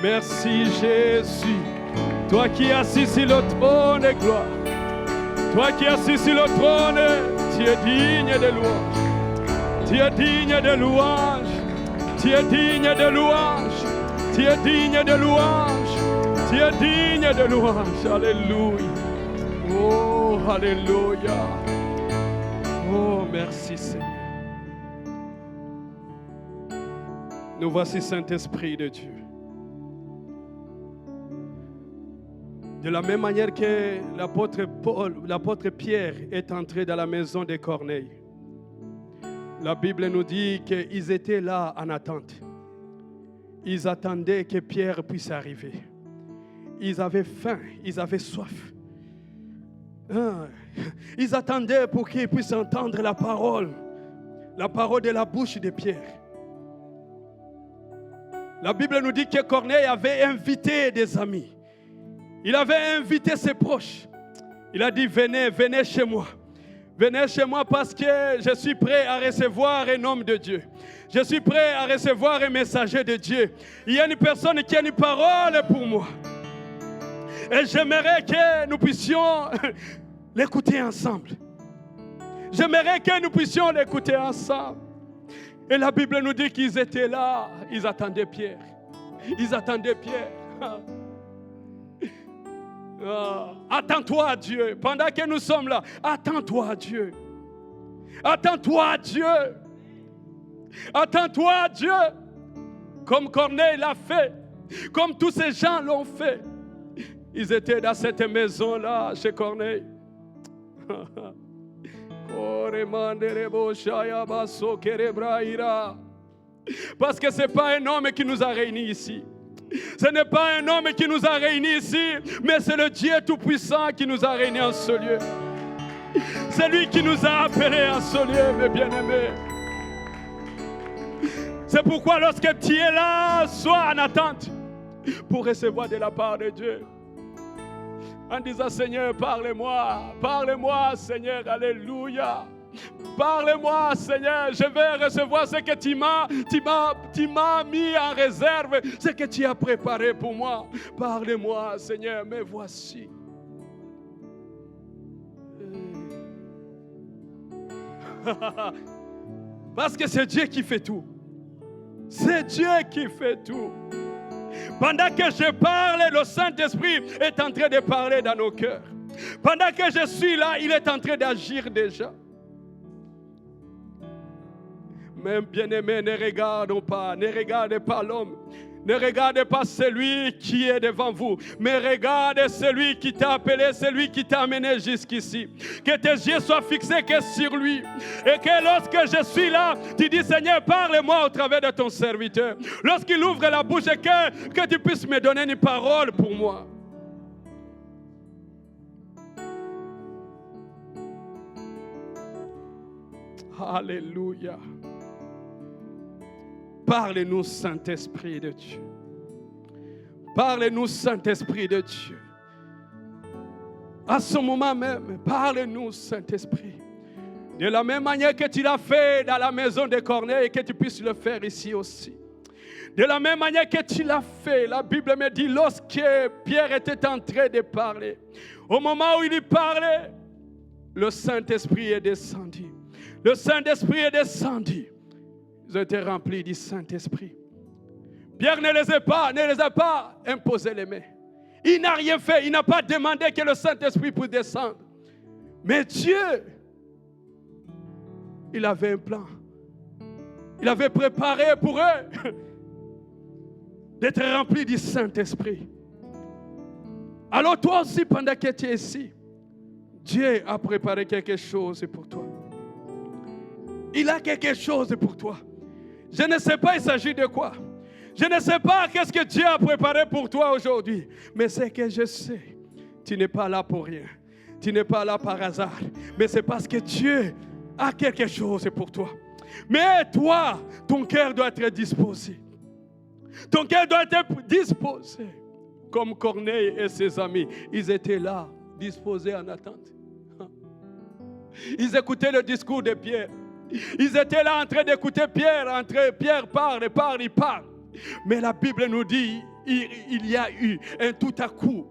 Merci Jésus. Toi qui es assis sur le trône de gloire. Toi qui es assis sur le trône, tu es digne de louange. Tu es digne de louange. Tu es digne de louange. Tu es digne de louange. Tu es digne de louange. Alléluia. Oh, alléluia. Oh, merci Seigneur. Nous voici Saint-Esprit de Dieu. De la même manière que l'apôtre Pierre est entré dans la maison de Corneille, la Bible nous dit qu'ils étaient là en attente. Ils attendaient que Pierre puisse arriver. Ils avaient faim, ils avaient soif. Ils attendaient pour qu'ils puissent entendre la parole de la bouche de Pierre. La Bible nous dit que Corneille avait invité des amis. Il avait invité ses proches. Il a dit, venez chez moi. Venez chez moi parce que je suis prêt à recevoir un homme de Dieu. Je suis prêt à recevoir un messager de Dieu. Il y a une personne qui a une parole pour moi. Et j'aimerais que nous puissions l'écouter ensemble. J'aimerais que nous puissions l'écouter ensemble. Et la Bible nous dit qu'ils étaient là. Ils attendaient Pierre. Ils attendaient Pierre. Attends-toi à Dieu. Pendant que nous sommes là, attends-toi à Dieu. Attends-toi à Dieu. Attends-toi à Dieu. Comme Corneille l'a fait. Comme tous ces gens l'ont fait. Ils étaient dans cette maison-là chez Corneille. Parce que ce n'est pas un homme qui nous a réunis ici. Ce n'est pas un homme qui nous a réunis ici, mais c'est le Dieu Tout-Puissant qui nous a réunis en ce lieu. C'est lui qui nous a appelés en ce lieu, mes bien-aimés. C'est pourquoi lorsque tu es là, sois en attente pour recevoir de la part de Dieu. En disant, Seigneur, parle-moi, Seigneur, alléluia. Parle-moi, Seigneur, je vais recevoir ce que tu m'as mis en réserve, ce que tu as préparé pour moi. Parle-moi, Seigneur, me voici. Parce que c'est Dieu qui fait tout. C'est Dieu qui fait tout. Pendant que je parle, le Saint-Esprit est en train de parler dans nos cœurs. Pendant que je suis là, il est en train d'agir déjà. Mais bien-aimés, ne regardez pas l'homme. Ne regardez pas celui qui est devant vous, mais regardez celui qui t'a appelé, celui qui t'a amené jusqu'ici. Que tes yeux soient fixés que sur lui. Et que lorsque je suis là, tu dis, Seigneur, parle-moi au travers de ton serviteur. Lorsqu'il ouvre la bouche, que tu puisses me donner une parole pour moi. Alléluia. Parle-nous, Saint-Esprit de Dieu. Parle-nous, Saint-Esprit de Dieu. À ce moment même, parle-nous, Saint-Esprit. De la même manière que tu l'as fait dans la maison de Corneille, et que tu puisses le faire ici aussi. De la même manière que tu l'as fait, la Bible me dit, lorsque Pierre était en train de parler, au moment où il parlait, le Saint-Esprit est descendu. Le Saint-Esprit est descendu. Ils ont été remplis du Saint-Esprit. Pierre ne les a pas imposé les mains. Il n'a rien fait. Il n'a pas demandé que le Saint-Esprit puisse descendre. Mais Dieu, il avait un plan. Il avait préparé pour eux d'être remplis du Saint-Esprit. Alors toi aussi, pendant que tu es ici, Dieu a préparé quelque chose pour toi. Il a quelque chose pour toi. Je ne sais pas il s'agit de quoi. Je ne sais pas qu'est-ce que Dieu a préparé pour toi aujourd'hui. Mais ce que je sais, tu n'es pas là pour rien. Tu n'es pas là par hasard. Mais c'est parce que Dieu a quelque chose pour toi. Mais toi, ton cœur doit être disposé. Ton cœur doit être disposé. Comme Corneille et ses amis, ils étaient là, disposés en attente. Ils écoutaient le discours de Pierre. Ils étaient là en train d'écouter Pierre. Pierre parle, il parle. Mais la Bible nous dit, il y a eu un tout à coup.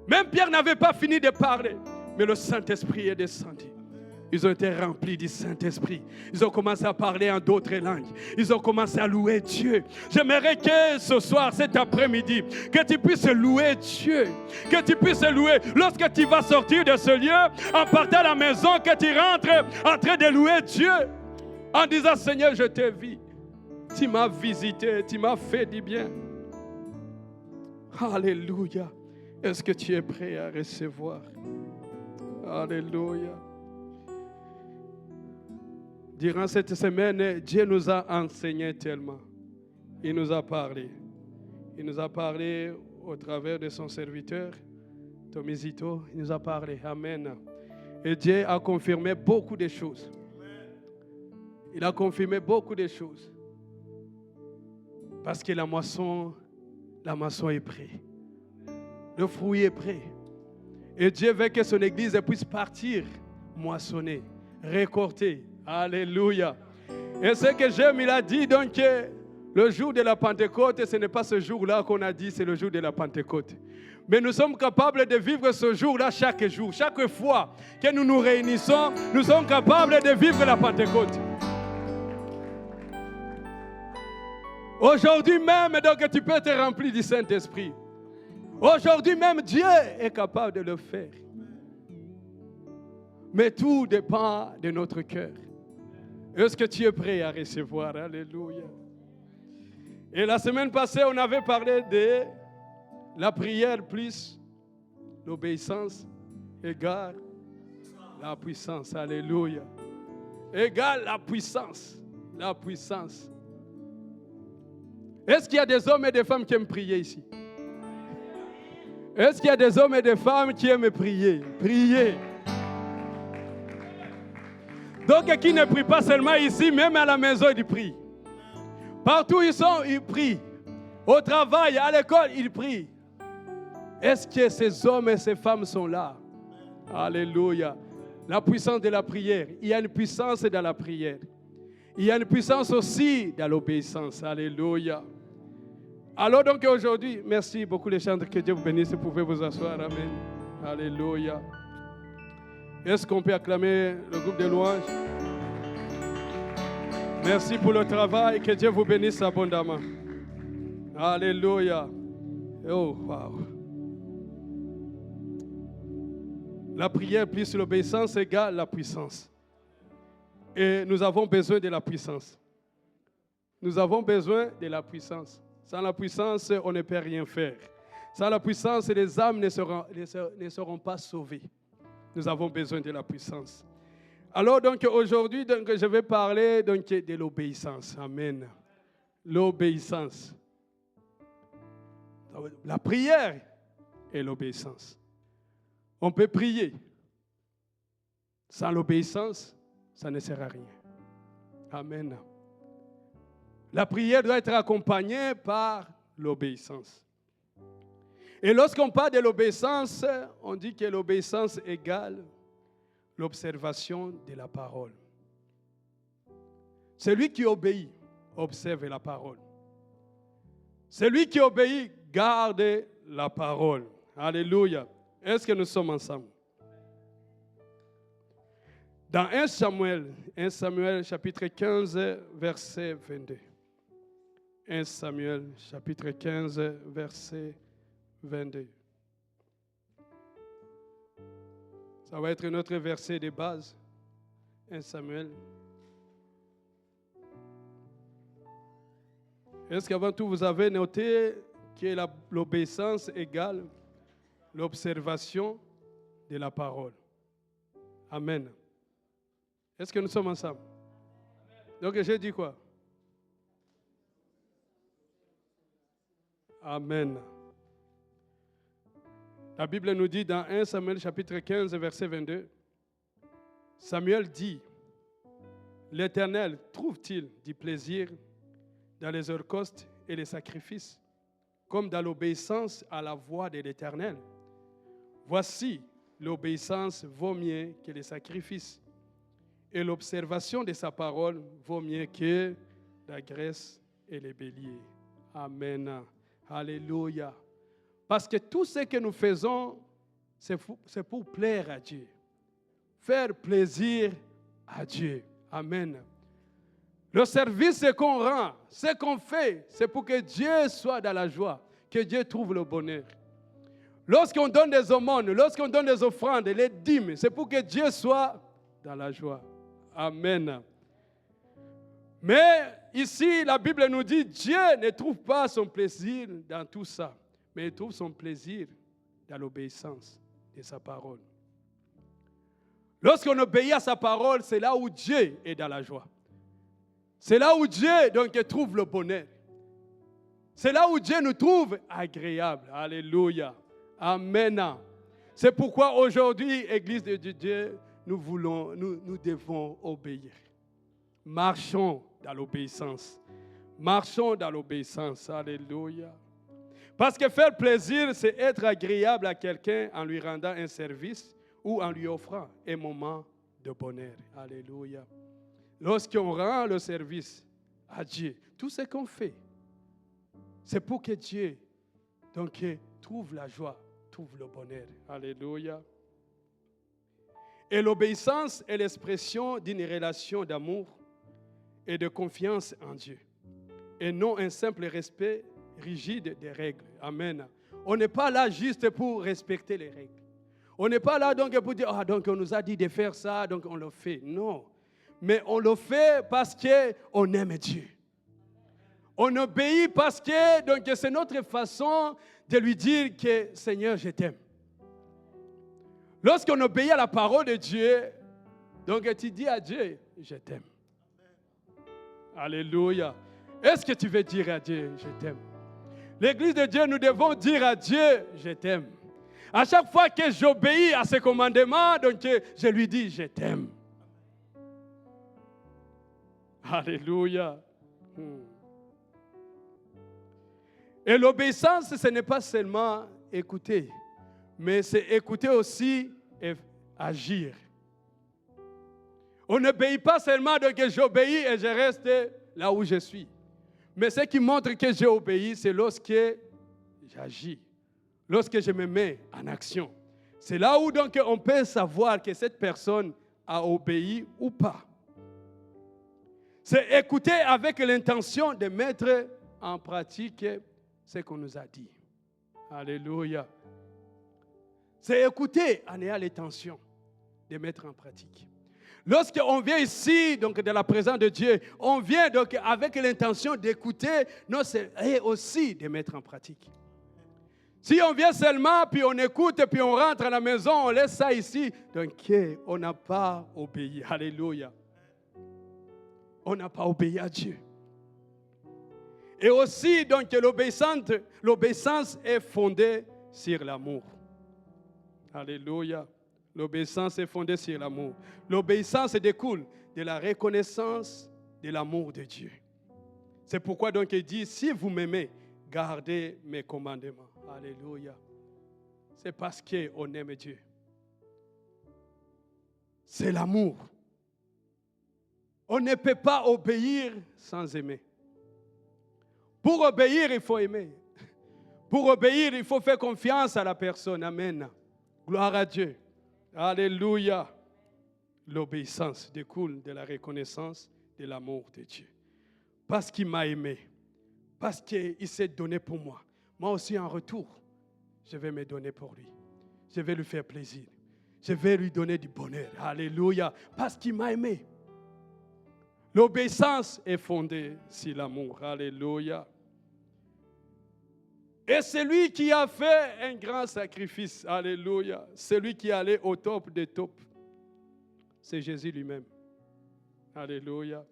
Même Pierre n'avait pas fini de parler, mais le Saint-Esprit est descendu. Ils ont été remplis du Saint-Esprit. Ils ont commencé à parler en d'autres langues. Ils ont commencé à louer Dieu. J'aimerais que ce soir, cet après-midi, que tu puisses louer Dieu. Que tu puisses louer. Lorsque tu vas sortir de ce lieu, en partant à la maison, que tu rentres en train de louer Dieu. En disant, Seigneur, je te vis. Tu m'as visité, tu m'as fait du bien. Alléluia. Est-ce que tu es prêt à recevoir? Alléluia. Durant cette semaine, Dieu nous a enseigné tellement. Il nous a parlé. Il nous a parlé au travers de son serviteur, Tomizito. Il nous a parlé. Amen. Et Dieu a confirmé beaucoup de choses. Il a confirmé beaucoup de choses. Parce que la moisson est prête. Le fruit est prêt. Et Dieu veut que son église puisse partir, moissonner, récolter. Alléluia. Et ce que j'aime, il a dit donc que le jour de la Pentecôte, ce n'est pas ce jour-là qu'on a dit, c'est le jour de la Pentecôte. Mais nous sommes capables de vivre ce jour-là chaque jour. Chaque fois que nous nous réunissons, nous sommes capables de vivre la Pentecôte. Aujourd'hui même, donc, tu peux te remplir du Saint-Esprit. Aujourd'hui même, Dieu est capable de le faire. Mais tout dépend de notre cœur. Est-ce que tu es prêt à recevoir? Alléluia. Et la semaine passée, on avait parlé de la prière plus l'obéissance égale la puissance. Alléluia. Égale la puissance. La puissance. Est-ce qu'il y a des hommes et des femmes qui aiment prier ici? Est-ce qu'il y a des hommes et des femmes qui aiment prier? Prier. Donc, qui ne prie pas seulement ici, même à la maison, ils prient. Partout où ils sont, ils prient. Au travail, à l'école, ils prient. Est-ce que ces hommes et ces femmes sont là? Alléluia. La puissance de la prière. Il y a une puissance dans la prière. Il y a une puissance aussi dans l'obéissance. Alléluia. Alors donc aujourd'hui, merci beaucoup les chants, que Dieu vous bénisse, vous pouvez vous asseoir. Amen. Alléluia. Est-ce qu'on peut acclamer le groupe de louanges? Merci pour le travail, que Dieu vous bénisse abondamment. Alléluia. Oh, wow. La prière plus l'obéissance égale la puissance. Et nous avons besoin de la puissance. Nous avons besoin de la puissance. Sans la puissance, on ne peut rien faire. Sans la puissance, les âmes ne seront pas sauvées. Nous avons besoin de la puissance. Alors donc aujourd'hui, je vais parler donc, de l'obéissance. Amen. L'obéissance. La prière et l'obéissance. On peut prier. Sans l'obéissance, ça ne sert à rien. Amen. La prière doit être accompagnée par l'obéissance. Et lorsqu'on parle de l'obéissance, on dit que l'obéissance égale l'observation de la parole. Celui qui obéit, observe la parole. Celui qui obéit, garde la parole. Alléluia. Est-ce que nous sommes ensemble? Dans 1 Samuel chapitre 15, verset 22. 1 Samuel chapitre 15, verset 22. Ça va être notre verset de base. 1 Samuel. Est-ce qu'avant tout vous avez noté que l'obéissance égale l'observation de la parole? Amen. Est-ce que nous sommes ensemble? Donc j'ai dit quoi? Amen. La Bible nous dit dans 1 Samuel chapitre 15 verset 22, Samuel dit, l'Éternel trouve-t-il du plaisir dans les holocaustes et les sacrifices, comme dans l'obéissance à la voix de l'Éternel? Voici, l'obéissance vaut mieux que les sacrifices, et l'observation de sa parole vaut mieux que la graisse et les béliers. Amen. Alléluia. Parce que tout ce que nous faisons, c'est pour plaire à Dieu. Faire plaisir à Dieu. Amen. Le service qu'on rend, ce qu'on fait, c'est pour que Dieu soit dans la joie, que Dieu trouve le bonheur. Lorsqu'on donne des aumônes, lorsqu'on donne des offrandes, les dîmes, c'est pour que Dieu soit dans la joie. Amen. Mais ici, la Bible nous dit, Dieu ne trouve pas son plaisir dans tout ça, mais il trouve son plaisir dans l'obéissance de sa parole. Lorsqu'on obéit à sa parole, c'est là où Dieu est dans la joie. C'est là où Dieu donc trouve le bonheur. C'est là où Dieu nous trouve agréable. Alléluia. Amen. C'est pourquoi aujourd'hui, Église de Dieu, nous devons obéir. Marchons dans l'obéissance. Marchons dans l'obéissance. Alléluia. Parce que faire plaisir, c'est être agréable à quelqu'un en lui rendant un service ou en lui offrant un moment de bonheur. Alléluia. Lorsqu'on rend le service à Dieu, tout ce qu'on fait, c'est pour que Dieu donc, trouve la joie, trouve le bonheur. Alléluia. Et l'obéissance est l'expression d'une relation d'amour et de confiance en Dieu, et non un simple respect rigide des règles. Amen. On n'est pas là juste pour respecter les règles. On n'est pas là donc pour dire, donc on nous a dit de faire ça, donc on le fait. Non. Mais on le fait parce qu'on aime Dieu. On obéit parce que donc, c'est notre façon de lui dire que Seigneur, je t'aime. Lorsqu'on obéit à la parole de Dieu, donc tu dis à Dieu, je t'aime. Alléluia. Est-ce que tu veux dire à Dieu, je t'aime? L'Église de Dieu, nous devons dire à Dieu, je t'aime. À chaque fois que j'obéis à ses commandements, donc je lui dis, je t'aime. Alléluia. Et l'obéissance, ce n'est pas seulement écouter, mais c'est écouter aussi et agir. On n'obéit pas seulement donc j'obéis et je reste là où je suis. Mais ce qui montre que j'ai obéi, c'est lorsque j'agis, lorsque je me mets en action. C'est là où donc on peut savoir que cette personne a obéi ou pas. C'est écouter avec l'intention de mettre en pratique ce qu'on nous a dit. Alléluia. C'est écouter en ayant l'intention de mettre en pratique. Lorsqu'on vient ici, donc de la présence de Dieu, on vient donc avec l'intention d'écouter, non, c'est aussi de mettre en pratique. Si on vient seulement, puis on écoute, puis on rentre à la maison, on laisse ça ici, donc on n'a pas obéi. Alléluia. On n'a pas obéi à Dieu. Et aussi, donc, l'obéissance est fondée sur l'amour. Alléluia. L'obéissance est fondée sur l'amour. L'obéissance découle de la reconnaissance de l'amour de Dieu. C'est pourquoi donc il dit, si vous m'aimez, gardez mes commandements. Alléluia. C'est parce qu'on aime Dieu. C'est l'amour. On ne peut pas obéir sans aimer. Pour obéir, il faut aimer. Pour obéir, il faut faire confiance à la personne. Amen. Gloire à Dieu. Alléluia. L'obéissance découle de la reconnaissance de l'amour de Dieu. Parce qu'il m'a aimé. Parce qu'il s'est donné pour moi. Moi aussi, en retour, je vais me donner pour lui. Je vais lui faire plaisir. Je vais lui donner du bonheur. Alléluia. Parce qu'il m'a aimé. L'obéissance est fondée sur l'amour. Alléluia. Et c'est lui qui a fait un grand sacrifice. Alléluia. C'est lui qui est allé au top des tops. C'est Jésus lui-même. Alléluia.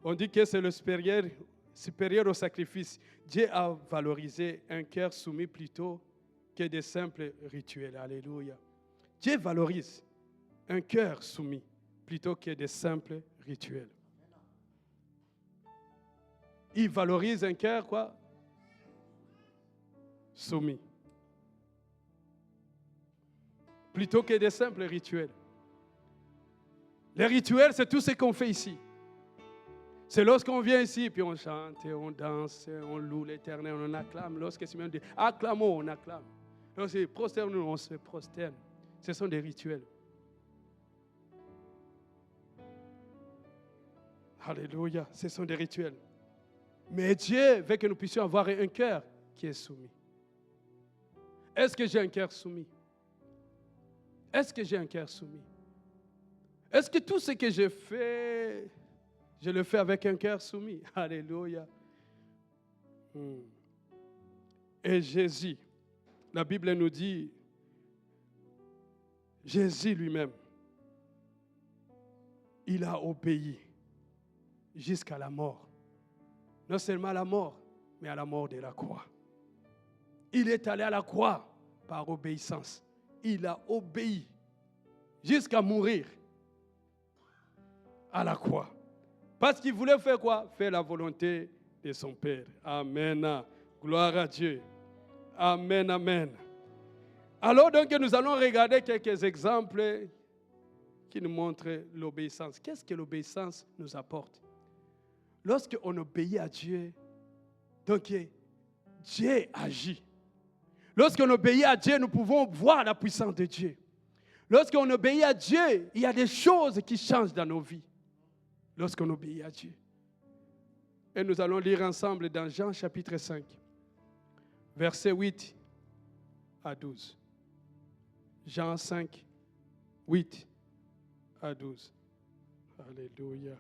On dit que c'est le supérieur au sacrifice. Dieu a valorisé un cœur soumis plutôt que des simples rituels. Alléluia. Dieu valorise un cœur soumis plutôt que des simples rituels. Il valorise un cœur quoi? Soumis. Plutôt que des simples rituels. Les rituels, c'est tout ce qu'on fait ici. C'est lorsqu'on vient ici, puis on chante, on danse, on loue l'Éternel, on acclame. Lorsque Simeon dit acclamons, on acclame. Lorsque prosterne-nous, on se prosterne. Ce sont des rituels. Alléluia, ce sont des rituels. Mais Dieu veut que nous puissions avoir un cœur qui est soumis. Est-ce que j'ai un cœur soumis? Est-ce que j'ai un cœur soumis? Est-ce que tout ce que je fais, je le fais avec un cœur soumis? Alléluia. Et Jésus, la Bible nous dit, Jésus lui-même, il a obéi jusqu'à la mort. Non seulement à la mort, mais à la mort de la croix. Il est allé à la croix par obéissance. Il a obéi jusqu'à mourir à la croix. Parce qu'il voulait faire quoi? Faire la volonté de son Père. Amen. Gloire à Dieu. Amen, amen. Alors donc nous allons regarder quelques exemples qui nous montrent l'obéissance. Qu'est-ce que l'obéissance nous apporte? Lorsqu'on obéit à Dieu, donc Dieu agit. Lorsqu'on obéit à Dieu, nous pouvons voir la puissance de Dieu. Lorsqu'on obéit à Dieu, il y a des choses qui changent dans nos vies. Lorsqu'on obéit à Dieu. Et nous allons lire ensemble dans Jean chapitre 5, versets 8 à 12. Jean 5, 8 à 12. Alléluia.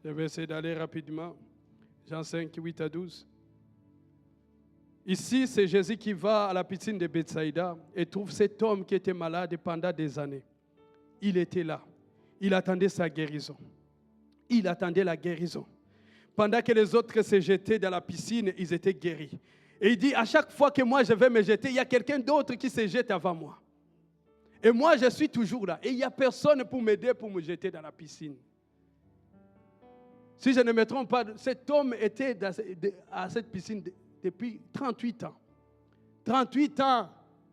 Je vais essayer d'aller rapidement. Jean 5, 8 à 12. Ici, c'est Jésus qui va à la piscine de Bethsaïda et trouve cet homme qui était malade pendant des années. Il était là. Il attendait sa guérison. Il attendait la guérison. Pendant que les autres se jetaient dans la piscine, ils étaient guéris. Et il dit, à chaque fois que moi je vais me jeter, il y a quelqu'un d'autre qui se jette avant moi. Et moi, je suis toujours là. Et il n'y a personne pour m'aider pour me jeter dans la piscine. Si je ne me trompe pas, cet homme était à cette piscine depuis 38 ans. 38 ans,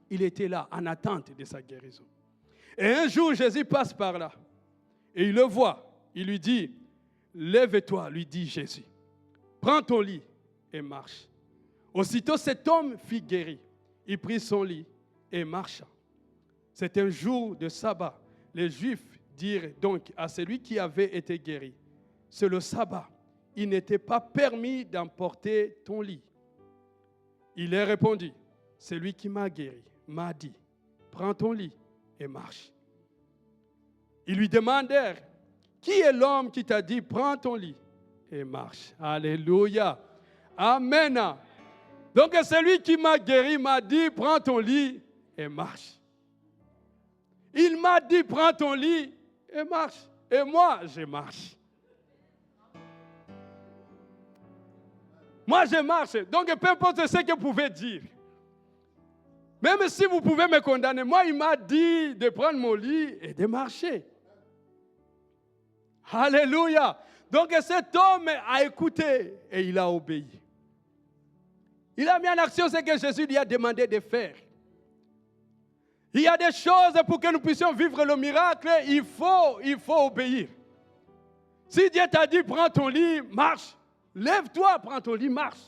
il était là en attente de sa guérison. Et un jour, Jésus passe par là. Et il le voit. Il lui dit, lève-toi, lui dit Jésus. Prends ton lit et marche. Aussitôt, cet homme fut guéri. Il prit son lit et marcha. C'est un jour de sabbat. Les Juifs dirent donc à celui qui avait été guéri, c'est le sabbat. Il n'était pas permis d'emporter ton lit. Il leur répondit, celui qui m'a guéri m'a dit, prends ton lit et marche. Ils lui demandèrent, qui est l'homme qui t'a dit, prends ton lit et marche? Alléluia. Amen. Donc celui qui m'a guéri m'a dit, prends ton lit et marche. Il m'a dit, prends ton lit et marche. Et moi, je marche. Moi, je marche. Donc, peu importe ce que vous pouvez dire. Même si vous pouvez me condamner, moi, il m'a dit de prendre mon lit et de marcher. Alléluia. Donc, cet homme a écouté et il a obéi. Il a mis en action ce que Jésus lui a demandé de faire. Il y a des choses pour que nous puissions vivre le miracle, il faut obéir. Si Dieu t'a dit, prends ton lit, marche. Lève-toi, prends ton lit, marche.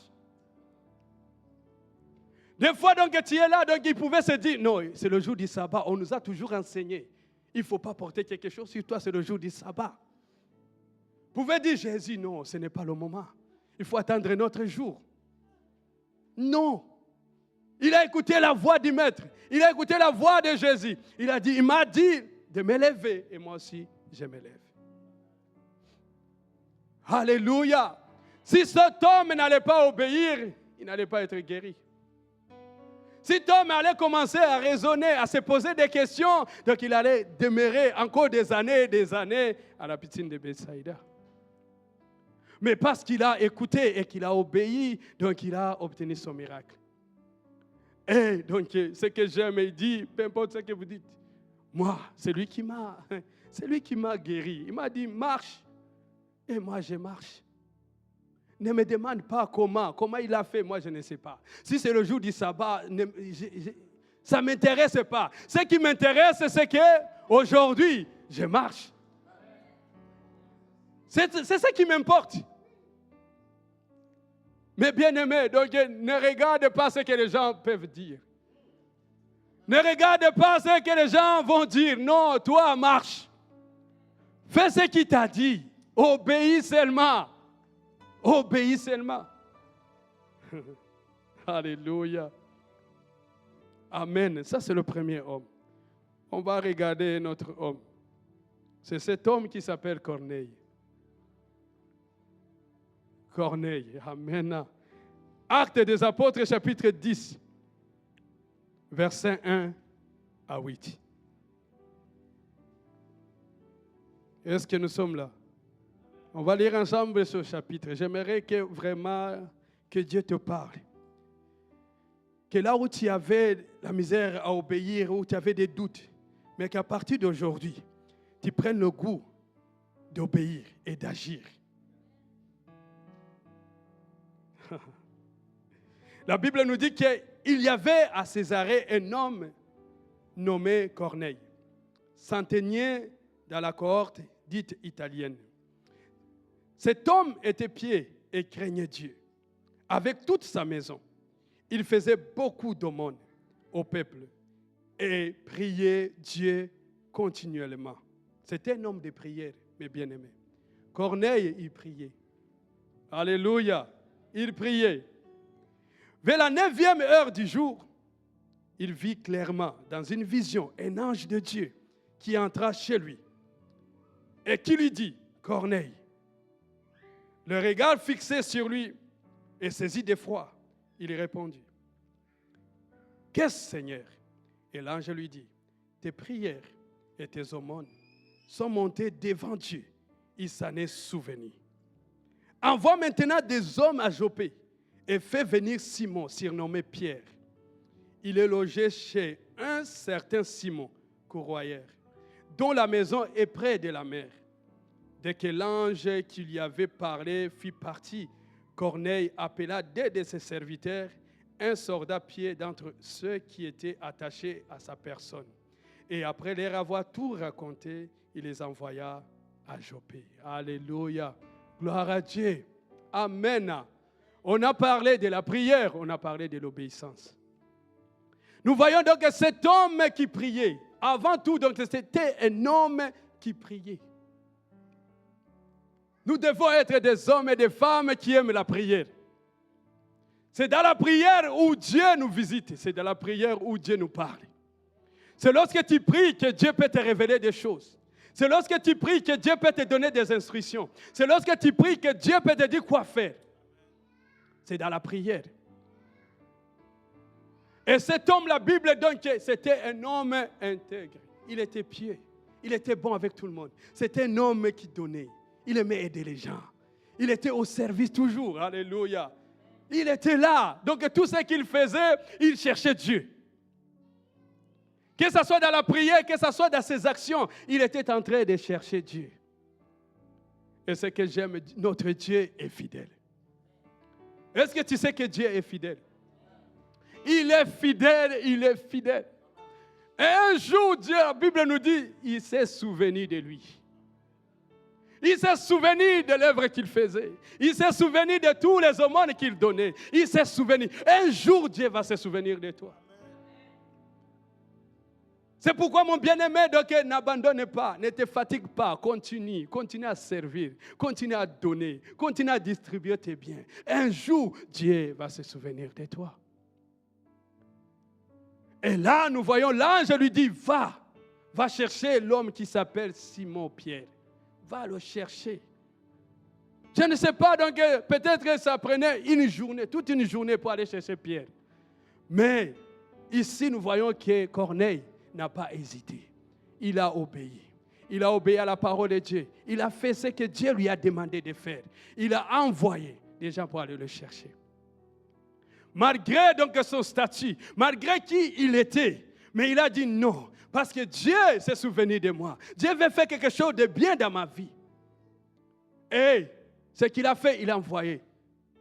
Des fois, donc, tu es là, donc il pouvait se dire, non, c'est le jour du sabbat. On nous a toujours enseigné. Il ne faut pas porter quelque chose sur toi, c'est le jour du sabbat. Vous pouvez dire, Jésus, non, ce n'est pas le moment. Il faut attendre notre jour. Non. Il a écouté la voix du Maître. Il a écouté la voix de Jésus. Il a dit, il m'a dit de me lever. Et moi aussi, je me lève. Alléluia. Si cet homme n'allait pas obéir, il n'allait pas être guéri. Si cet homme allait commencer à raisonner, à se poser des questions, donc il allait demeurer encore des années à la piscine de Bethsaïda. Mais parce qu'il a écouté et qu'il a obéi, donc il a obtenu son miracle. Et donc, ce que j'aime, il dit, peu importe ce que vous dites, moi, c'est lui qui m'a guéri. Il m'a dit, marche. Et moi, je marche. Ne me demande pas comment il a fait, moi je ne sais pas. Si c'est le jour du sabbat, ça ne m'intéresse pas. Ce qui m'intéresse, c'est que aujourd'hui, je marche. C'est ça qui m'importe. Mais bien-aimé, donc ne regarde pas ce que les gens peuvent dire. Ne regarde pas ce que les gens vont dire. Non, toi, marche. Fais ce qu'il t'a dit. Obéis seulement. Obéis seulement. Alléluia. Amen. Ça, c'est le premier homme. On va regarder notre homme. C'est cet homme qui s'appelle Corneille. Corneille. Amen. Actes des Apôtres, chapitre 10, versets 1 à 8. Est-ce que nous sommes là? On va lire ensemble ce chapitre. J'aimerais que vraiment que Dieu te parle. Que là où tu avais la misère à obéir, où tu avais des doutes, mais qu'à partir d'aujourd'hui, tu prennes le goût d'obéir et d'agir. La Bible nous dit qu'il y avait à Césarée un homme nommé Corneille, centenier dans la cohorte dite italienne. Cet homme était pieux et craignait Dieu. Avec toute sa maison, il faisait beaucoup d'aumônes au peuple et priait Dieu continuellement. C'était un homme de prière, mes bien-aimés. Corneille, il priait. Alléluia, il priait. Vers la 9e heure du jour, il vit clairement dans une vision un ange de Dieu qui entra chez lui et qui lui dit, Corneille. Le regard fixé sur lui et saisi d'effroi, il répondit, qu'est-ce, Seigneur? Et l'ange lui dit, tes prières et tes aumônes sont montées devant Dieu. Il s'en est souvenu. Envoie maintenant des hommes à Jopé et fais venir Simon, surnommé Pierre. Il est logé chez un certain Simon, courroyeur, dont la maison est près de la mer. Dès que l'ange qui lui avait parlé fit partie, Corneille appela deux de ses serviteurs, un soldat pied d'entre ceux qui étaient attachés à sa personne. Et après leur avoir tout raconté, il les envoya à Jopé. Alléluia. Gloire à Dieu. Amen. On a parlé de la prière, on a parlé de l'obéissance. Nous voyons donc que cet homme qui priait, avant tout, donc c'était un homme qui priait. Nous devons être des hommes et des femmes qui aiment la prière. C'est dans la prière où Dieu nous visite. C'est dans la prière où Dieu nous parle. C'est lorsque tu pries que Dieu peut te révéler des choses. C'est lorsque tu pries que Dieu peut te donner des instructions. C'est lorsque tu pries que Dieu peut te dire quoi faire. C'est dans la prière. Et cet homme, la Bible donc, c'était un homme intègre. Il était pieux. Il était bon avec tout le monde. C'était un homme qui donnait. Il aimait aider les gens. Il était au service toujours. Alléluia. Il était là. Donc tout ce qu'il faisait, il cherchait Dieu. Que ce soit dans la prière, que ce soit dans ses actions, il était en train de chercher Dieu. Et ce que j'aime, notre Dieu est fidèle. Est-ce que tu sais que Dieu est fidèle? Il est fidèle, il est fidèle. Et un jour, Dieu, la Bible nous dit, il s'est souvenu de lui. Il s'est souvenu de l'œuvre qu'il faisait. Il s'est souvenu de tous les aumônes qu'il donnait. Il s'est souvenu. Un jour, Dieu va se souvenir de toi. C'est pourquoi, mon bien-aimé, donc n'abandonne pas, ne te fatigue pas, continue à servir, continue à donner, continue à distribuer tes biens. Un jour, Dieu va se souvenir de toi. Et là, nous voyons, l'ange lui dit, va chercher l'homme qui s'appelle Simon-Pierre. Va le chercher. Je ne sais pas, donc peut-être que ça prenait toute une journée pour aller chercher Pierre. Mais ici, nous voyons que Corneille n'a pas hésité. Il a obéi. Il a obéi à la parole de Dieu. Il a fait ce que Dieu lui a demandé de faire. Il a envoyé des gens pour aller le chercher. Malgré donc son statut, malgré qui il était, mais il a dit non, parce que Dieu s'est souvenu de moi. Dieu veut faire quelque chose de bien dans ma vie. Et ce qu'il a fait, il a envoyé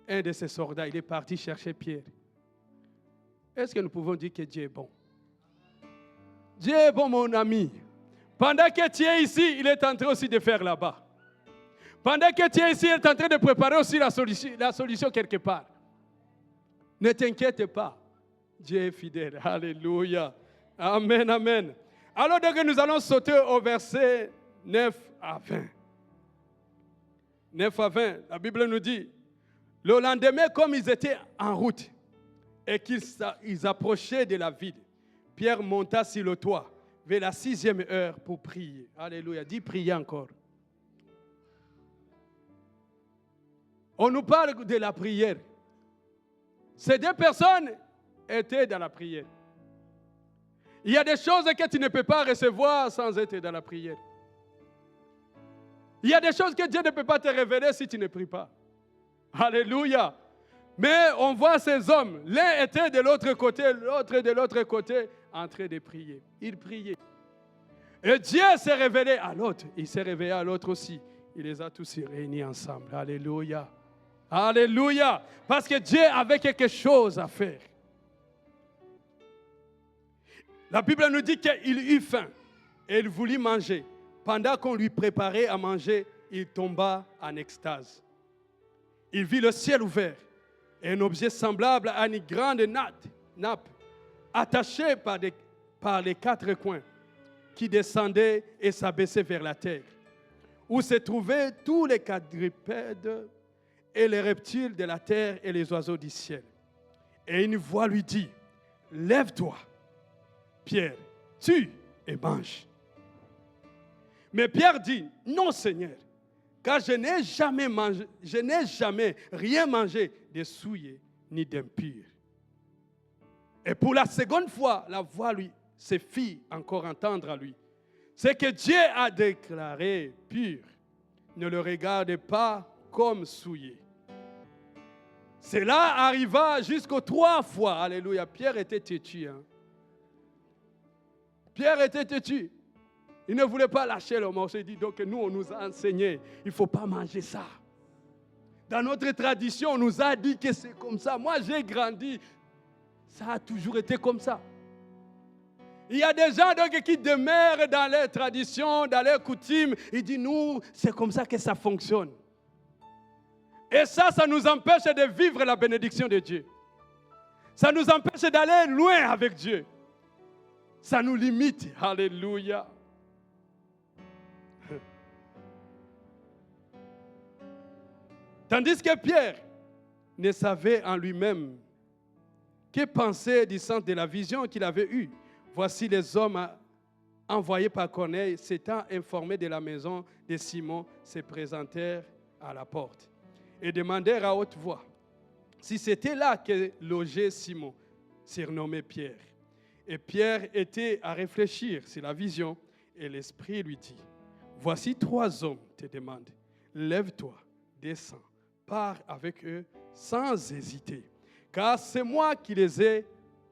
un de ses soldats. Il est parti chercher Pierre. Est-ce que nous pouvons dire que Dieu est bon? Dieu est bon, mon ami. Pendant que tu es ici, il est en train aussi de faire là-bas. Pendant que tu es ici, il est en train de préparer aussi la solution quelque part. Ne t'inquiète pas. Dieu est fidèle. Alléluia. Amen, amen. Alors donc nous allons sauter au verset 9 à 20. 9 à 20, la Bible nous dit, le lendemain, comme ils étaient en route et qu'ils approchaient de la ville, Pierre monta sur le toit vers la 6e heure pour prier. Alléluia. Dis prier encore. On nous parle de la prière. Ces deux personnes étaient dans la prière. Il y a des choses que tu ne peux pas recevoir sans être dans la prière. Il y a des choses que Dieu ne peut pas te révéler si tu ne pries pas. Alléluia. Mais on voit ces hommes. L'un était de l'autre côté, l'autre de l'autre côté, en train de prier. Ils priaient. Et Dieu s'est révélé à l'autre. Il s'est révélé à l'autre aussi. Il les a tous réunis ensemble. Alléluia. Alléluia. Parce que Dieu avait quelque chose à faire. La Bible nous dit qu'il eut faim et il voulut manger. Pendant qu'on lui préparait à manger, il tomba en extase. Il vit le ciel ouvert et un objet semblable à une grande nappe attachée par les quatre coins qui descendait et s'abaissait vers la terre, où se trouvaient tous les quadrupèdes et les reptiles de la terre et les oiseaux du ciel. Et une voix lui dit, « Lève-toi, Pierre, tue et mange. » Mais Pierre dit, « Non, Seigneur, car je n'ai jamais rien mangé de souillé ni d'impur. » Et pour la seconde fois, la voix se fit encore entendre à lui. Ce que Dieu a déclaré pur, ne le regarde pas comme souillé. Cela arriva jusqu'aux 3 fois. Alléluia. Pierre était têtu. Pierre était têtu. Il ne voulait pas lâcher le morceau. Il dit donc nous, on nous a enseigné. Il ne faut pas manger ça. Dans notre tradition, on nous a dit que c'est comme ça. Moi, j'ai grandi. Ça a toujours été comme ça. Il y a des gens donc, qui demeurent dans leurs traditions, dans leurs coutumes. Ils disent, nous, c'est comme ça que ça fonctionne. Et ça nous empêche de vivre la bénédiction de Dieu. Ça nous empêche d'aller loin avec Dieu. Ça nous limite. Alléluia. Tandis que Pierre ne savait en lui-même que penser du sens de la vision qu'il avait eue. Voici les hommes envoyés par Corneille, s'étant informés de la maison de Simon, se présentèrent à la porte et demandèrent à haute voix si c'était là que logeait Simon, surnommé Pierre. Et Pierre était à réfléchir sur la vision et l'Esprit lui dit, voici 3 hommes te demandent, lève-toi, descends, pars avec eux sans hésiter, car c'est moi qui les ai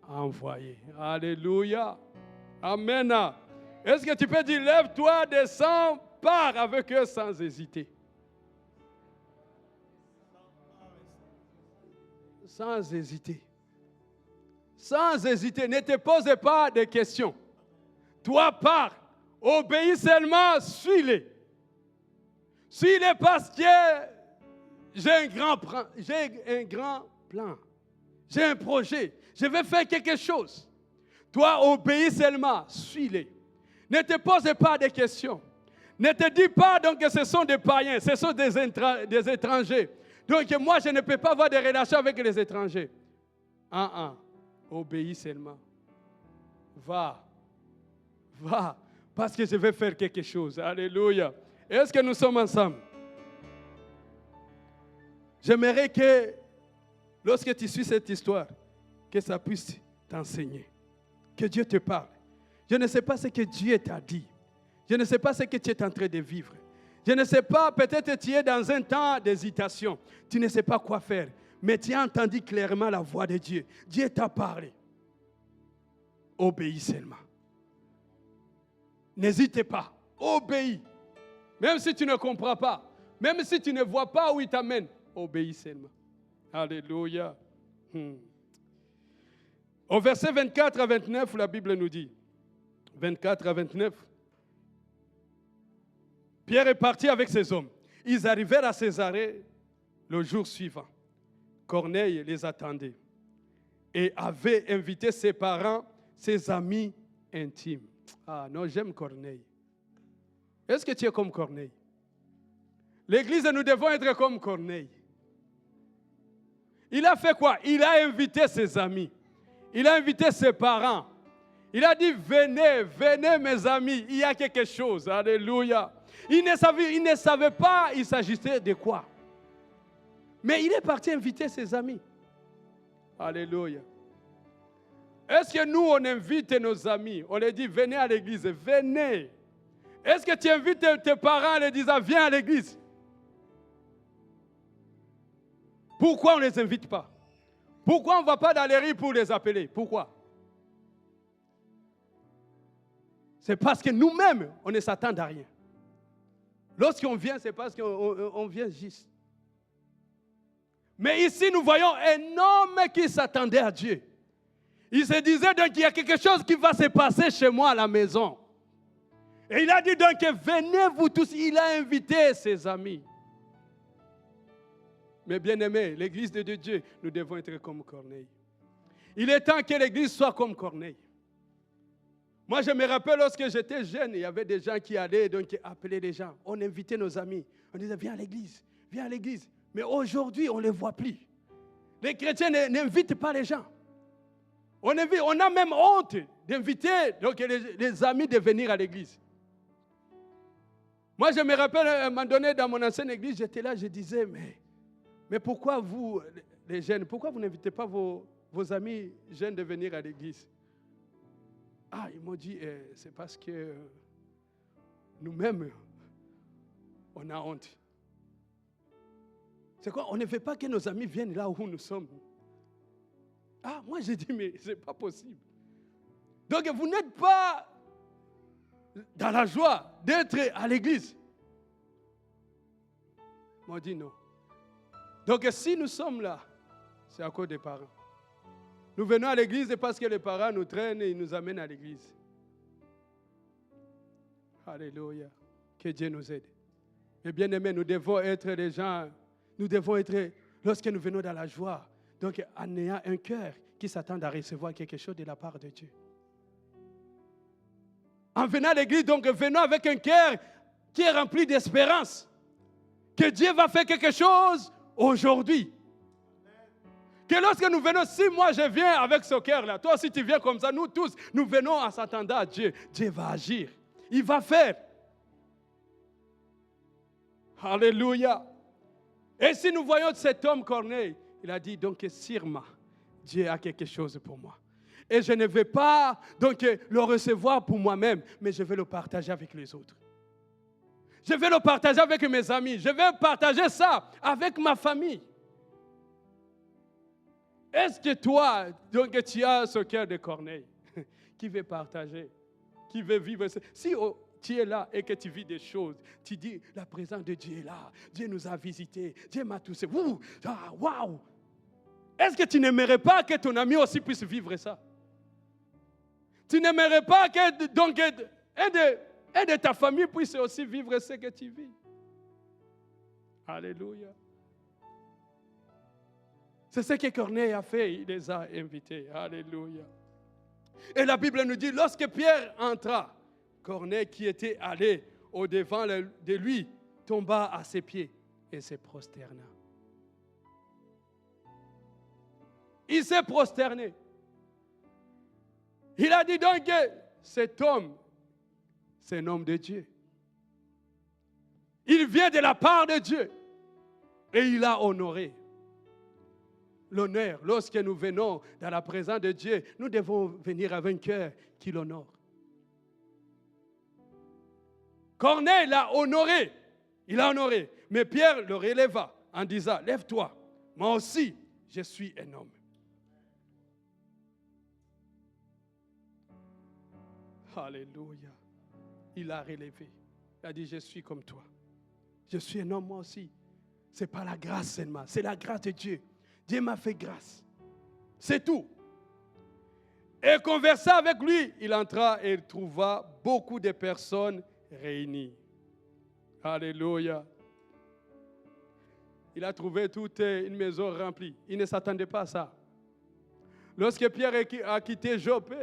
envoyés. Alléluia. Amen. Est-ce que tu peux dire, lève-toi, descends, pars avec eux sans hésiter? Sans hésiter. Sans hésiter. Ne te pose pas de questions. Toi, pars. Obéis seulement, suis-les. Suis-les parce que j'ai un grand plan. J'ai un projet. Je vais faire quelque chose. Toi, obéis seulement, suis-les. Ne te pose pas de questions. Ne te dis pas donc que ce sont des païens, ce sont des étrangers. Donc moi, je ne peux pas avoir de relations avec les étrangers. Obéis seulement. Va, parce que je vais faire quelque chose. Alléluia. Est-ce que nous sommes ensemble? J'aimerais que, lorsque tu suis cette histoire, que ça puisse t'enseigner. Que Dieu te parle. Je ne sais pas ce que Dieu t'a dit. Je ne sais pas ce que tu es en train de vivre. Je ne sais pas, peut-être que tu es dans un temps d'hésitation. Tu ne sais pas quoi faire. Mais tu as entendu clairement la voix de Dieu. Dieu t'a parlé. Obéis seulement. N'hésite pas. Obéis. Même si tu ne comprends pas. Même si tu ne vois pas où il t'amène. Obéis seulement. Alléluia. Au verset 24 à 29, la Bible nous dit, 24 à 29, Pierre est parti avec ses hommes. Ils arrivèrent à Césarée le jour suivant. Corneille les attendait et avait invité ses parents, ses amis intimes. Ah non, j'aime Corneille. Est-ce que tu es comme Corneille? L'Église, nous devons être comme Corneille. Il a fait quoi? Il a invité ses amis. Il a invité ses parents. Il a dit, venez, venez mes amis, il y a quelque chose. Alléluia. Il ne savait pas il s'agissait de quoi. Mais il est parti inviter ses amis. Alléluia. Est-ce que nous, on invite nos amis? On leur dit, venez à l'église, venez. Est-ce que tu invites tes parents en leur disant, viens à l'église? Pourquoi on ne les invite pas? Pourquoi on ne va pas dans les rues pour les appeler? Pourquoi? C'est parce que nous-mêmes, on ne s'attend à rien. Lorsqu'on vient, c'est parce qu'on vient juste. Mais ici, nous voyons un homme qui s'attendait à Dieu. Il se disait donc qu'il y a quelque chose qui va se passer chez moi à la maison. Et il a dit donc, venez vous tous. Il a invité ses amis. Mais bien aimés, l'église de Dieu, nous devons être comme Corneille. Il est temps que l'église soit comme Corneille. Moi, je me rappelle lorsque j'étais jeune, il y avait des gens qui allaient donc appeler les gens. On invitait nos amis. On disait, viens à l'église, viens à l'église. Mais aujourd'hui, on ne les voit plus. Les chrétiens n'invitent pas les gens. On a même honte d'inviter donc, les amis de venir à l'église. Moi, je me rappelle, à un moment donné, dans mon ancienne église, j'étais là, je disais, mais pourquoi vous, les jeunes, pourquoi vous n'invitez pas vos amis jeunes de venir à l'église? Ah, ils m'ont dit, c'est parce que nous-mêmes, on a honte. C'est quoi? On ne veut pas que nos amis viennent là où nous sommes. Ah, moi j'ai dit, mais ce n'est pas possible. Donc vous n'êtes pas dans la joie d'être à l'église. Ils m'ont dit non. Donc si nous sommes là, c'est à cause des parents. Nous venons à l'église parce que les parents nous traînent et ils nous amènent à l'église. Alléluia. Que Dieu nous aide. Et bien aimés, nous devons être des gens, nous devons être, lorsque nous venons dans la joie, donc en ayant un cœur qui s'attend à recevoir quelque chose de la part de Dieu. En venant à l'église, donc venons avec un cœur qui est rempli d'espérance. Que Dieu va faire quelque chose aujourd'hui. Que lorsque nous venons, si moi je viens avec ce cœur-là, toi aussi tu viens comme ça, nous tous, nous venons en s'attendant à Dieu. Dieu va agir. Il va faire. Alléluia. Et si nous voyons cet homme Corneille, il a dit donc Sirma, Dieu a quelque chose pour moi. Et je ne vais pas donc le recevoir pour moi-même, mais je vais le partager avec les autres. Je vais le partager avec mes amis. Je vais partager ça avec ma famille. Est-ce que toi, donc, tu as ce cœur de Corneille qui veut partager, qui veut vivre? Si tu es là et que tu vis des choses, tu dis, la présence de Dieu est là, Dieu nous a visités, Dieu m'a touché. Waouh! Est-ce que tu n'aimerais pas que ton ami aussi puisse vivre ça? Tu n'aimerais pas que donc, un de ta famille puisse aussi vivre ce que tu vis? Alléluia. C'est ce que Corneille a fait, il les a invités. Alléluia. Et la Bible nous dit, lorsque Pierre entra, Corneille qui était allé au-devant de lui, tomba à ses pieds et se prosterna. Il s'est prosterné. Il a dit donc que cet homme, c'est un homme de Dieu. Il vient de la part de Dieu et il a honoré. L'honneur, lorsque nous venons dans la présence de Dieu, nous devons venir avec un cœur qui l'honore. Corneille l'a honoré, il a honoré, mais Pierre le releva en disant, lève-toi, moi aussi, je suis un homme. Alléluia. Il a relevé, il a dit, je suis comme toi, je suis un homme moi aussi. Ce n'est pas la grâce seulement, c'est la grâce de Dieu. Dieu m'a fait grâce. C'est tout. Et conversant avec lui, il entra et il trouva beaucoup de personnes réunies. Alléluia. il a trouvé toute une maison remplie. Il ne s'attendait pas à ça. Lorsque Pierre a quitté Joppe,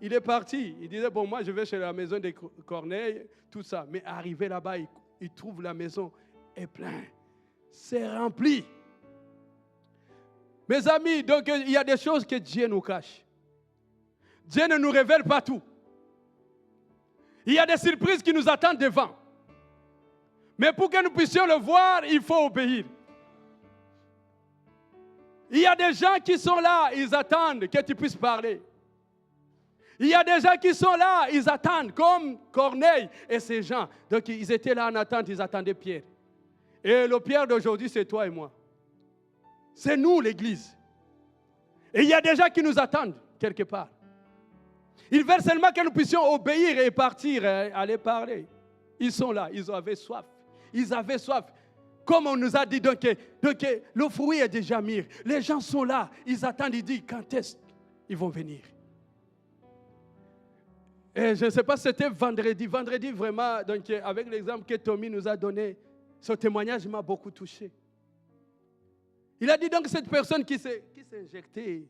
il est parti. Il disait, bon, moi, je vais chez la maison de Corneille, tout ça. Mais arrivé là-bas, il trouve la maison est pleine. C'est rempli. Mes amis, donc il y a des choses que Dieu nous cache. Dieu ne nous révèle pas tout. Il y a des surprises qui nous attendent devant. Mais pour que nous puissions le voir, il faut obéir. Il y a des gens qui sont là, ils attendent que tu puisses parler. Il y a des gens qui sont là, ils attendent, comme Corneille et ces gens. Donc ils étaient là en attente, ils attendaient Pierre. Et le Pierre d'aujourd'hui, c'est toi et moi. C'est nous, l'Église. Et il y a des gens qui nous attendent, quelque part. Ils veulent seulement que nous puissions obéir et partir, aller parler. Ils sont là, ils avaient soif. Ils avaient soif. Comme on nous a dit, donc le fruit est déjà mûr. Les gens sont là, ils attendent, ils disent, quand est-ce qu'ils vont venir? Et je ne sais pas si c'était vendredi. Vendredi, vraiment, donc, avec l'exemple que Tommy nous a donné, ce témoignage m'a beaucoup touché. Il a dit donc cette personne qui s'est injectée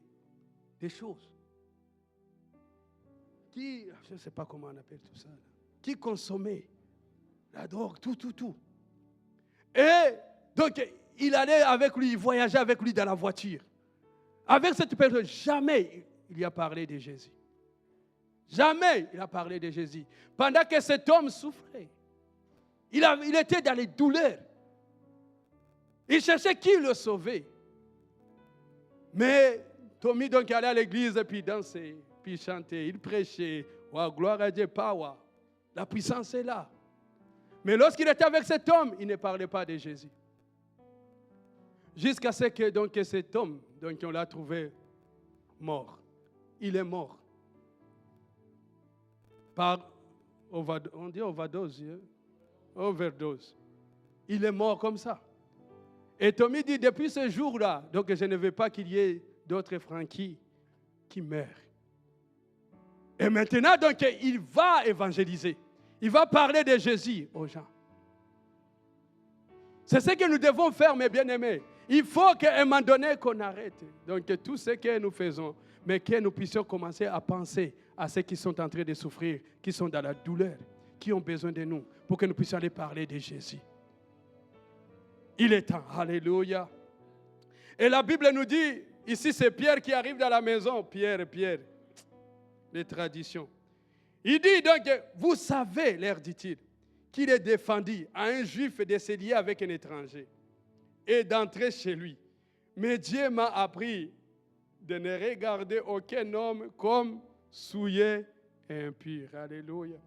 des choses. Qui, je ne sais pas comment on appelle tout ça, qui consommait la drogue, tout. Et donc, il allait avec lui, il voyageait avec lui dans la voiture. Avec cette personne, jamais il y a parlé de Jésus. Jamais il a parlé de Jésus. Pendant que cet homme souffrait, il était dans les douleurs. Il cherchait qui le sauver. Mais Tommy donc allait à l'église et puis dansait, puis chantait, il prêchait. Wow, gloire à Dieu, power. La puissance est là. Mais lorsqu'il était avec cet homme, il ne parlait pas de Jésus. Jusqu'à ce que donc, cet homme, donc, on l'a trouvé mort. Il est mort. Par, on dit overdose, hein? Overdose. Il est mort comme ça. Et Tommy dit, depuis ce jour-là, donc je ne veux pas qu'il y ait d'autres Frankie qui meurent. Et maintenant, donc, il va évangéliser. Il va parler de Jésus aux gens. C'est ce que nous devons faire, mes bien-aimés. Il faut qu'à un moment donné, qu'on arrête. Donc, tout ce que nous faisons, mais que nous puissions commencer à penser à ceux qui sont en train de souffrir, qui sont dans la douleur, qui ont besoin de nous, pour que nous puissions aller parler de Jésus. Il est temps. Alléluia. Et la Bible nous dit, ici c'est Pierre qui arrive dans la maison. Pierre, les traditions. Il dit donc, vous savez, leur dit-il, qu'il est défendu à un juif de se lier avec un étranger et d'entrer chez lui. Mais Dieu m'a appris de ne regarder aucun homme comme souillé et impur. Alléluia.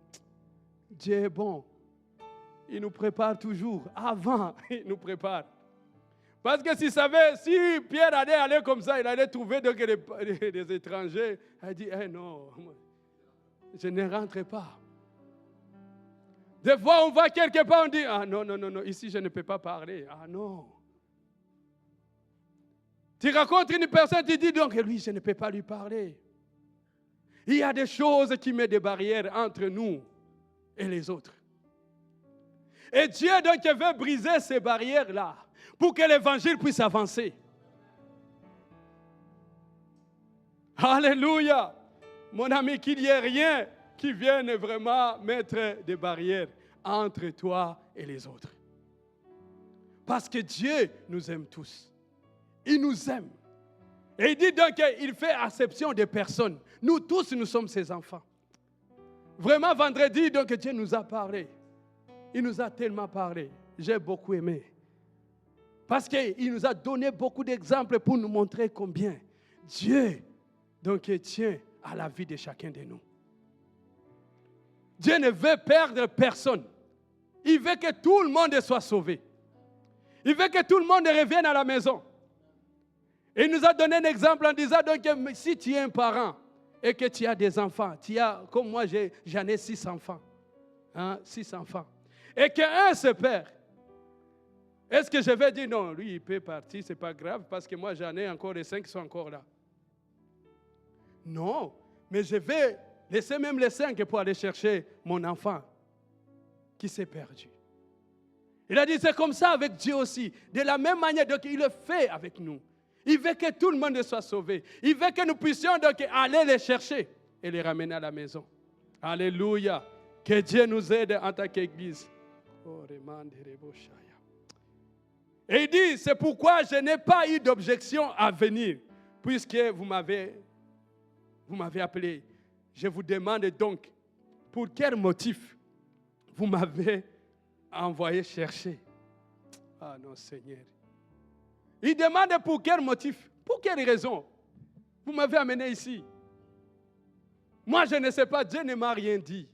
Dieu est bon. Il nous prépare toujours. Avant, il nous prépare. Parce que si Pierre allait aller comme ça, il allait trouver donc des étrangers. Il dit, non, je ne rentre pas. Des fois, on va quelque part, on dit, non, ici je ne peux pas parler. Ah non. Tu rencontres une personne, tu dis donc, lui, je ne peux pas lui parler. Il y a des choses qui mettent des barrières entre nous et les autres. Et Dieu donc veut briser ces barrières-là pour que l'évangile puisse avancer. Alléluia. Mon ami, qu'il n'y ait rien qui vienne vraiment mettre des barrières entre toi et les autres. Parce que Dieu nous aime tous. Il nous aime. Et il dit donc qu'il fait acception des personnes. Nous tous, nous sommes ses enfants. Vraiment, vendredi, donc Dieu nous a parlé. Il nous a tellement parlé. J'ai beaucoup aimé. Parce qu'il nous a donné beaucoup d'exemples pour nous montrer combien Dieu donc, tient à la vie de chacun de nous. Dieu ne veut perdre personne. Il veut que tout le monde soit sauvé. Il veut que tout le monde revienne à la maison. Et il nous a donné un exemple en disant donc, si tu es un parent et que tu as des enfants, comme moi j'en ai 6 enfants. 6 enfants. Et qu'un se perd. Est-ce que je vais dire non, lui il peut partir, c'est pas grave, parce que moi j'en ai encore les 5 qui sont encore là. Non, mais je vais laisser même les 5 pour aller chercher mon enfant qui s'est perdu. Il a dit, c'est comme ça avec Dieu aussi. De la même manière, donc il le fait avec nous. Il veut que tout le monde soit sauvé. Il veut que nous puissions donc aller les chercher et les ramener à la maison. Alléluia. Que Dieu nous aide en tant qu'Église. Et il dit, c'est pourquoi je n'ai pas eu d'objection à venir, puisque vous m'avez appelé. Je vous demande donc, pour quel motif vous m'avez envoyé chercher? Ah non, Seigneur. Il demande pour quel motif, pour quelle raison vous m'avez amené ici. Moi, je ne sais pas, Dieu ne m'a rien dit.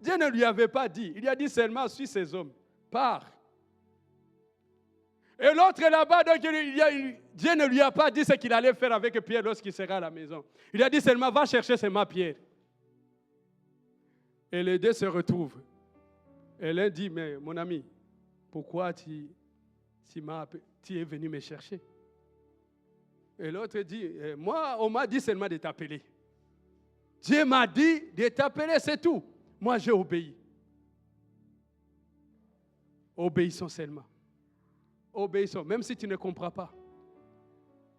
Dieu ne lui avait pas dit. Il a dit seulement, suis ces hommes, pars. Et l'autre là-bas, donc, Dieu ne lui a pas dit ce qu'il allait faire avec Pierre lorsqu'il sera à la maison. Il a dit seulement, va chercher seulement Pierre. Et les deux se retrouvent. Et l'un dit, mais mon ami, pourquoi tu es venu me chercher? Et l'autre dit, moi, on m'a dit seulement de t'appeler. Dieu m'a dit de t'appeler, c'est tout. Moi, j'ai obéi. Obéissons seulement. Obéissons, même si tu ne comprends pas.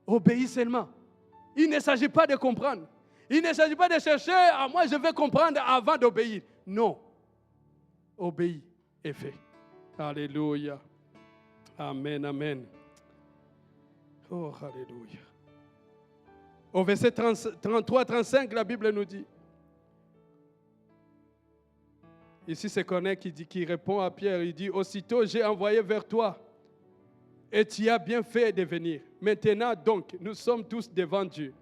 Obéis seulement. Il ne s'agit pas de comprendre. Il ne s'agit pas de chercher, moi je vais comprendre avant d'obéir. Non. Obéis et fais. Alléluia. Amen, amen. Oh, alléluia. Au verset 33-35, la Bible nous dit. Ici, c'est Corneille qui répond à Pierre. Il dit, aussitôt j'ai envoyé vers toi et tu as bien fait de venir. Maintenant donc, nous sommes tous devant Dieu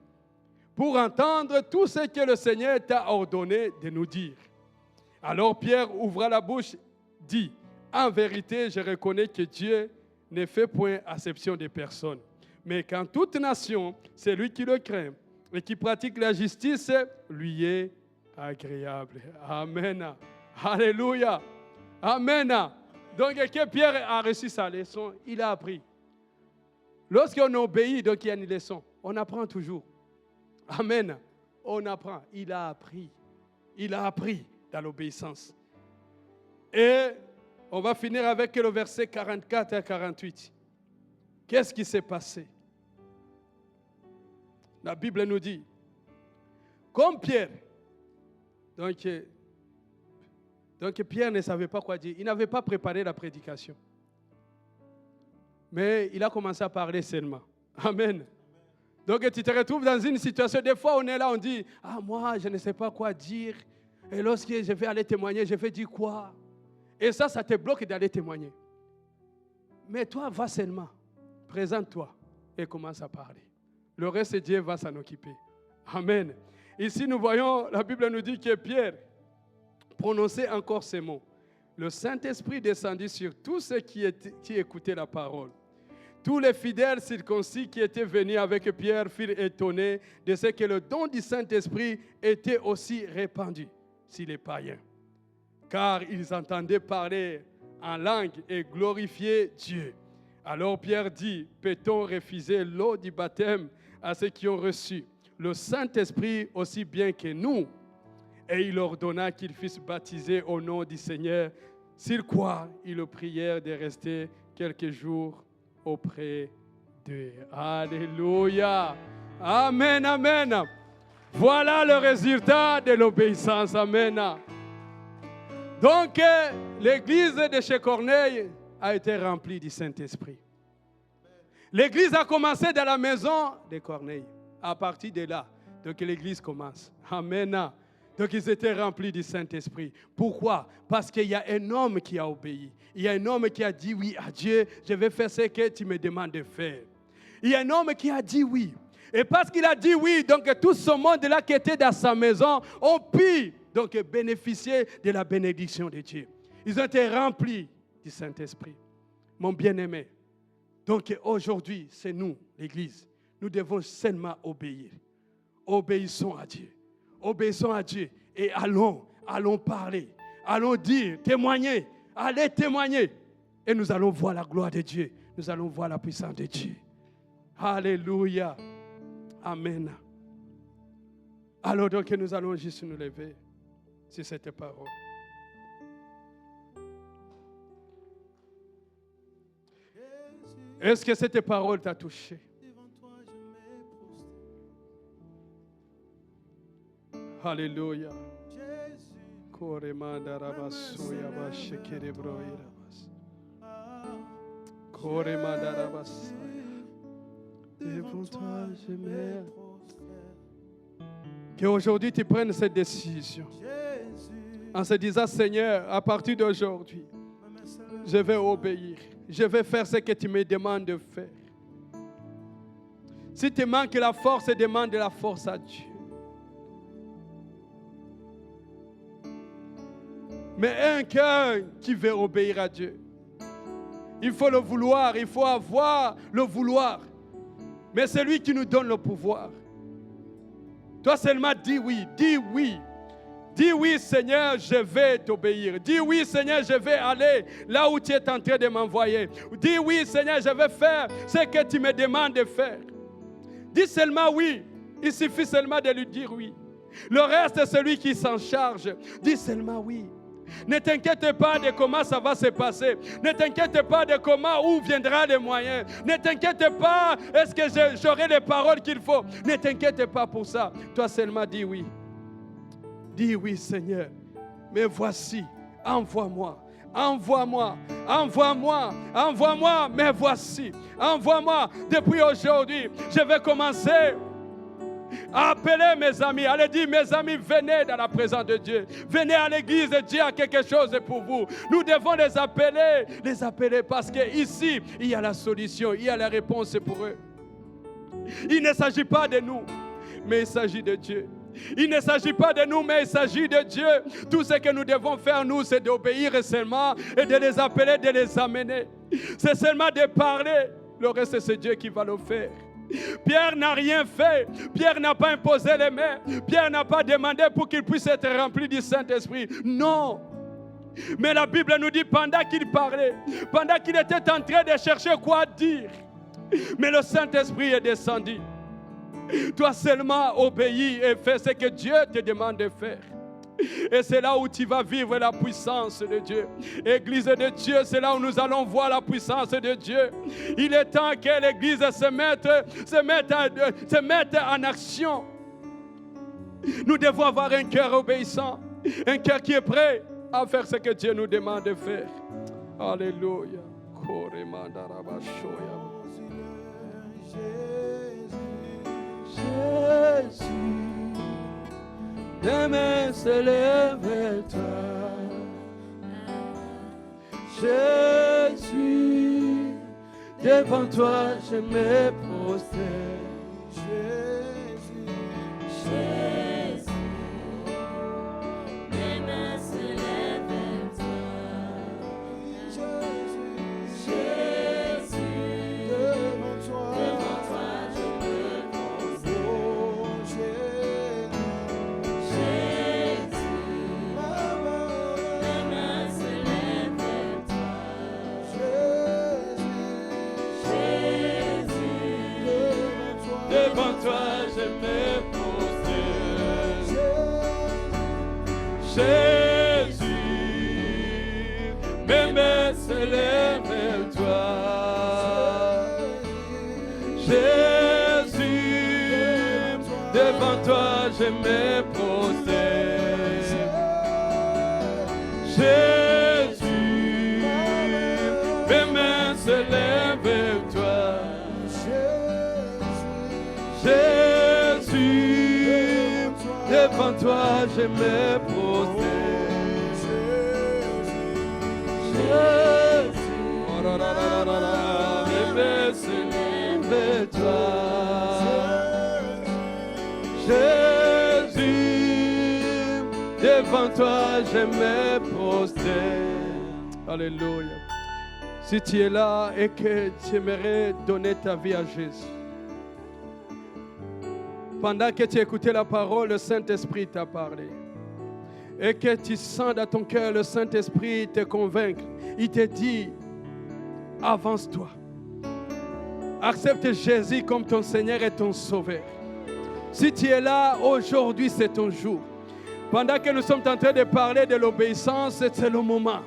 pour entendre tout ce que le Seigneur t'a ordonné de nous dire. Alors Pierre ouvra la bouche, dit, en vérité, je reconnais que Dieu ne fait point acception de personne, mais qu'en toute nation, celui qui le craint et qui pratique la justice lui est agréable. Amen. Alléluia. Amen. Donc, que Pierre a reçu sa leçon, il a appris. Lorsqu'on obéit, donc il y a une leçon. On apprend toujours. Amen. On apprend. Il a appris. Il a appris dans l'obéissance. Et on va finir avec le verset 44 à 48. Qu'est-ce qui s'est passé? La Bible nous dit, comme Pierre, donc Pierre ne savait pas quoi dire. Il n'avait pas préparé la prédication. Mais il a commencé à parler seulement. Amen. Donc tu te retrouves dans une situation, des fois on est là, on dit, ah moi je ne sais pas quoi dire. Et lorsque je vais aller témoigner, je vais dire quoi? Et ça te bloque d'aller témoigner. Mais toi, va seulement, présente-toi et commence à parler. Le reste, Dieu va s'en occuper. Amen. Ici, nous voyons, la Bible nous dit que Pierre prononçait encore ces mots. Le Saint-Esprit descendit sur tous ceux qui écoutaient la parole. Tous les fidèles circoncis qui étaient venus avec Pierre furent étonnés de ce que le don du Saint-Esprit était aussi répandu sur les païens. Car ils entendaient parler en langue et glorifier Dieu. Alors Pierre dit, peut-on refuser l'eau du baptême à ceux qui ont reçu le Saint-Esprit aussi bien que nous? Et il ordonna qu'ils fussent baptisés au nom du Seigneur, sur quoi ils le prièrent de rester quelques jours auprès d'eux. Alléluia. Amen, amen. Voilà le résultat de l'obéissance. Amen. Donc, l'église de chez Corneille a été remplie du Saint-Esprit. L'église a commencé dans la maison de Corneille. À partir de là, donc l'église commence. Amen. Donc ils étaient remplis du Saint-Esprit. Pourquoi? Parce qu'il y a un homme qui a obéi. Il y a un homme qui a dit oui à Dieu, je vais faire ce que tu me demandes de faire. Il y a un homme qui a dit oui. Et parce qu'il a dit oui, donc tout ce monde-là qui était dans sa maison ont pu donc bénéficier de la bénédiction de Dieu. Ils ont été remplis du Saint-Esprit. Mon bien-aimé, donc aujourd'hui, c'est nous, l'Église. Nous devons seulement obéir. Obéissons à Dieu. Obéissons à Dieu et allons parler, allons dire, témoigner, allez témoigner. Et nous allons voir la gloire de Dieu, nous allons voir la puissance de Dieu. Alléluia. Amen. Alors donc nous allons juste nous lever sur cette parole. Est-ce que cette parole t'a touché? Alléluia. Devant toi, je me prosterne. Qu'aujourd'hui tu prennes cette décision en se disant, Seigneur, à partir d'aujourd'hui, je vais obéir. Je vais faire ce que tu me demandes de faire. Si tu manques la force, demande la force à Dieu. Mais un cœur qui veut obéir à Dieu, il faut le vouloir, il faut avoir le vouloir. Mais c'est lui qui nous donne le pouvoir. Toi seulement dis oui, dis oui. Dis oui, Seigneur, je vais t'obéir. Dis oui, Seigneur, je vais aller là où tu es en train de m'envoyer. Dis oui, Seigneur, je vais faire ce que tu me demandes de faire. Dis seulement oui. Il suffit seulement de lui dire oui. Le reste, c'est celui qui s'en charge. Dis seulement oui. Ne t'inquiète pas de comment ça va se passer. Ne t'inquiète pas de comment, où viendra les moyens. Ne t'inquiète pas, est-ce que j'aurai les paroles qu'il faut. Ne t'inquiète pas pour ça. Toi seulement dis oui. Dis oui, Seigneur. Mais voici, envoie-moi. Envoie-moi, envoie-moi, envoie-moi, mais voici, envoie-moi. Depuis aujourd'hui, je vais commencer à appeler mes amis. Allez dire, mes amis, venez dans la présence de Dieu. Venez à l'église, Dieu a quelque chose pour vous. Nous devons les appeler parce qu'ici, il y a la solution, il y a la réponse pour eux. Il ne s'agit pas de nous, mais il s'agit de Dieu. Il ne s'agit pas de nous, mais il s'agit de Dieu. Tout ce que nous devons faire, nous, c'est d'obéir seulement et de les appeler, de les amener. C'est seulement de parler. Le reste, c'est Dieu qui va le faire. Pierre n'a rien fait. Pierre n'a pas imposé les mains. Pierre n'a pas demandé pour qu'il puisse être rempli du Saint-Esprit. Non. Mais la Bible nous dit, pendant qu'il parlait, pendant qu'il était en train de chercher quoi dire, mais le Saint-Esprit est descendu. Toi seulement obéis et fais ce que Dieu te demande de faire. Et c'est là où tu vas vivre la puissance de Dieu. Église de Dieu, c'est là où nous allons voir la puissance de Dieu. Il est temps que l'Église se mette en action. Nous devons avoir un cœur obéissant, un cœur qui est prêt à faire ce que Dieu nous demande de faire. Alléluia. Jésus, les mains se lèvent vers toi. Jésus, devant toi je me prosterne. Jésus, les mains se lèvent vers toi. Jésus, devant toi je me prosterne. Devant toi je me prosterne. Jésus, mes mains se lèvent vers toi. Jésus, devant toi je me prosterne. Jésus, mes mains se lèvent vers toi. Jésus, devant toi je me prosterne. Jésus, mes mains se lèvent vers toi. Jésus, devant toi je me prosterne. Alléluia. Si tu es là et que tu aimerais donner ta vie à Jésus, pendant que tu écoutais la parole, le Saint-Esprit t'a parlé. Et que tu sens dans ton cœur, le Saint-Esprit te convaincre. Il te dit, avance-toi. Accepte Jésus comme ton Seigneur et ton Sauveur. Si tu es là, aujourd'hui c'est ton jour. Pendant que nous sommes en train de parler de l'obéissance, c'est le moment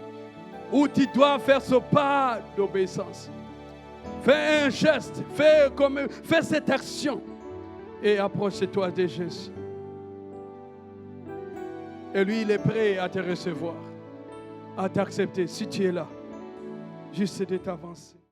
où tu dois faire ce pas d'obéissance. Fais un geste, fais cette action et approche-toi de Jésus. Et lui, il est prêt à te recevoir, à t'accepter si tu es là. Juste de t'avancer.